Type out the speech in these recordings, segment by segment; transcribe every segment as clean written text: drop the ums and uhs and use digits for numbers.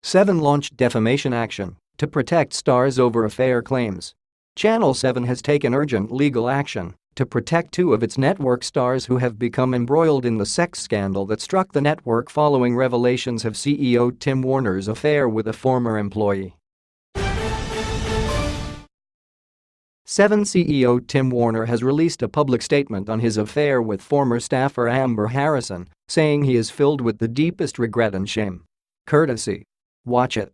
7 launched defamation action to protect stars over affair claims. Channel 7 has taken urgent legal action to protect 2 of its network stars who have become embroiled in the sex scandal that struck the network following revelations of CEO Tim Warner's affair with a former employee. 7 CEO Tim Warner has released a public statement on his affair with former staffer Amber Harrison, saying he is filled with the deepest regret and shame. Courtesy Wochit.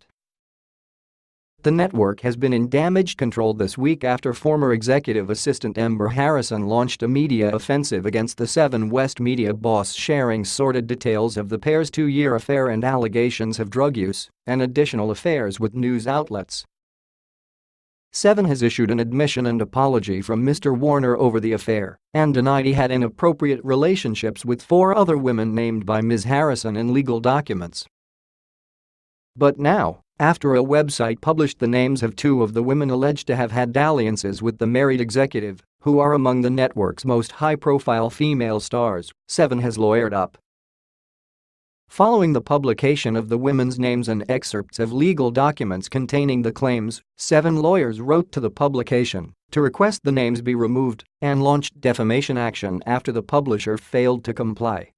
The network has been in damage control this week after former executive assistant Amber Harrison launched a media offensive against the 7 West media boss, sharing sordid details of the pair's 2-year affair and allegations of drug use and additional affairs with news outlets. 7 has issued an admission and apology from Mr. Warner over the affair and denied he had inappropriate relationships with 4 other women named by Ms. Harrison in legal documents. But now, after a website published the names of 2 of the women alleged to have had dalliances with the married executive, who are among the network's most high-profile female stars, 7 has lawyered up. Following the publication of the women's names and excerpts of legal documents containing the claims, 7 lawyers wrote to the publication to request the names be removed and launched defamation action after the publisher failed to comply.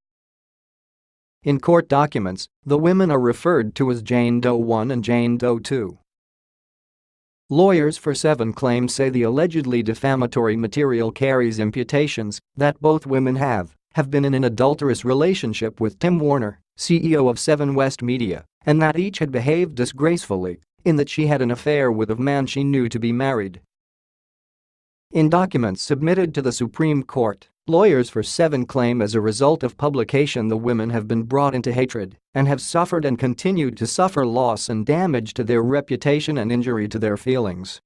In court documents, the women are referred to as Jane Doe 1 and Jane Doe 2. Lawyers for 7 claims say the allegedly defamatory material carries imputations that both women have been in an adulterous relationship with Tim Warner, CEO of 7 West Media, and that each had behaved disgracefully in that she had an affair with a man she knew to be married. In documents submitted to the Supreme Court, lawyers for 7 claim as a result of publication the women have been brought into hatred and have suffered and continued to suffer loss and damage to their reputation and injury to their feelings.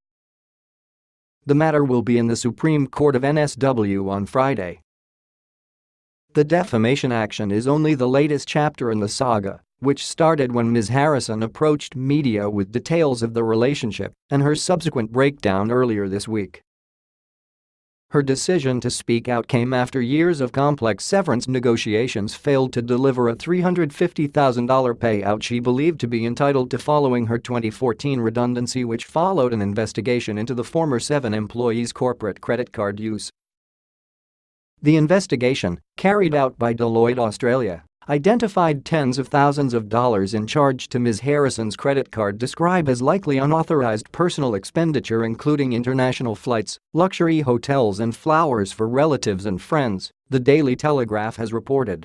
The matter will be in the Supreme Court of NSW on Friday. The defamation action is only the latest chapter in the saga, which started when Ms. Harrison approached media with details of the relationship and her subsequent breakdown earlier this week. Her decision to speak out came after years of complex severance negotiations failed to deliver a $350,000 payout she believed to be entitled to following her 2014 redundancy, which followed an investigation into the former 7 employees' corporate credit card use. The investigation, carried out by Deloitte Australia, identified tens of thousands of dollars in charge to Ms. Harrison's credit card described as likely unauthorized personal expenditure, including international flights, luxury hotels and flowers for relatives and friends, the Daily Telegraph has reported.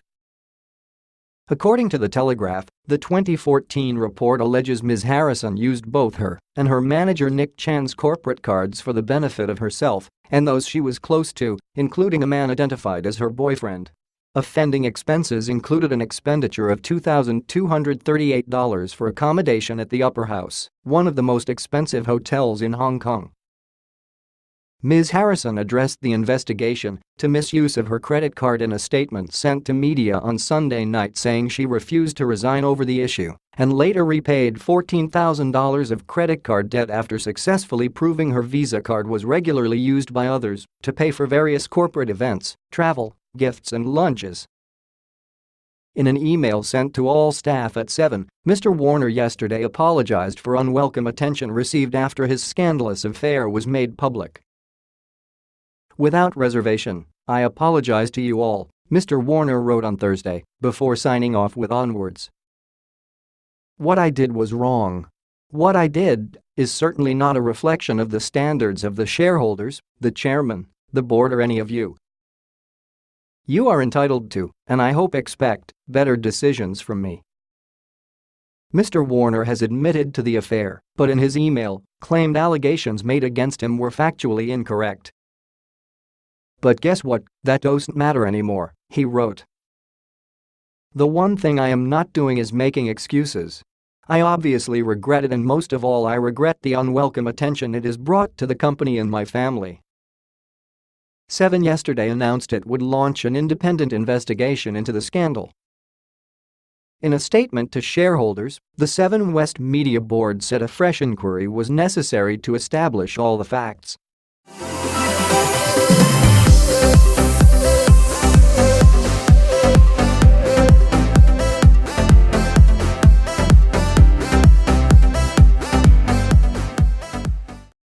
According to the Telegraph, the 2014 report alleges Ms. Harrison used both her and her manager Nick Chan's corporate cards for the benefit of herself and those she was close to, including a man identified as her boyfriend. Offending expenses included an expenditure of $2,238 for accommodation at the Upper House, one of the most expensive hotels in Hong Kong. Ms. Harrison addressed the investigation to misuse of her credit card in a statement sent to media on Sunday night, saying she refused to resign over the issue and later repaid $14,000 of credit card debt after successfully proving her Visa card was regularly used by others to pay for various corporate events, travel, gifts and lunches. In an email sent to all staff at 7, Mr. Warner yesterday apologized for unwelcome attention received after his scandalous affair was made public. "Without reservation, I apologize to you all," Mr. Warner wrote on Thursday, before signing off with onwards. "What I did was wrong. What I did is certainly not a reflection of the standards of the shareholders, the chairman, the board or any of you. You are entitled to, and I hope expect, better decisions from me." Mr. Warner has admitted to the affair, but in his email, claimed allegations made against him were factually incorrect. "But guess what, that doesn't matter anymore," he wrote. "The one thing I am not doing is making excuses. I obviously regret it, and most of all I regret the unwelcome attention it has brought to the company and my family." 7 yesterday announced it would launch an independent investigation into the scandal. In a statement to shareholders, the 7 West Media Board said a fresh inquiry was necessary to establish all the facts.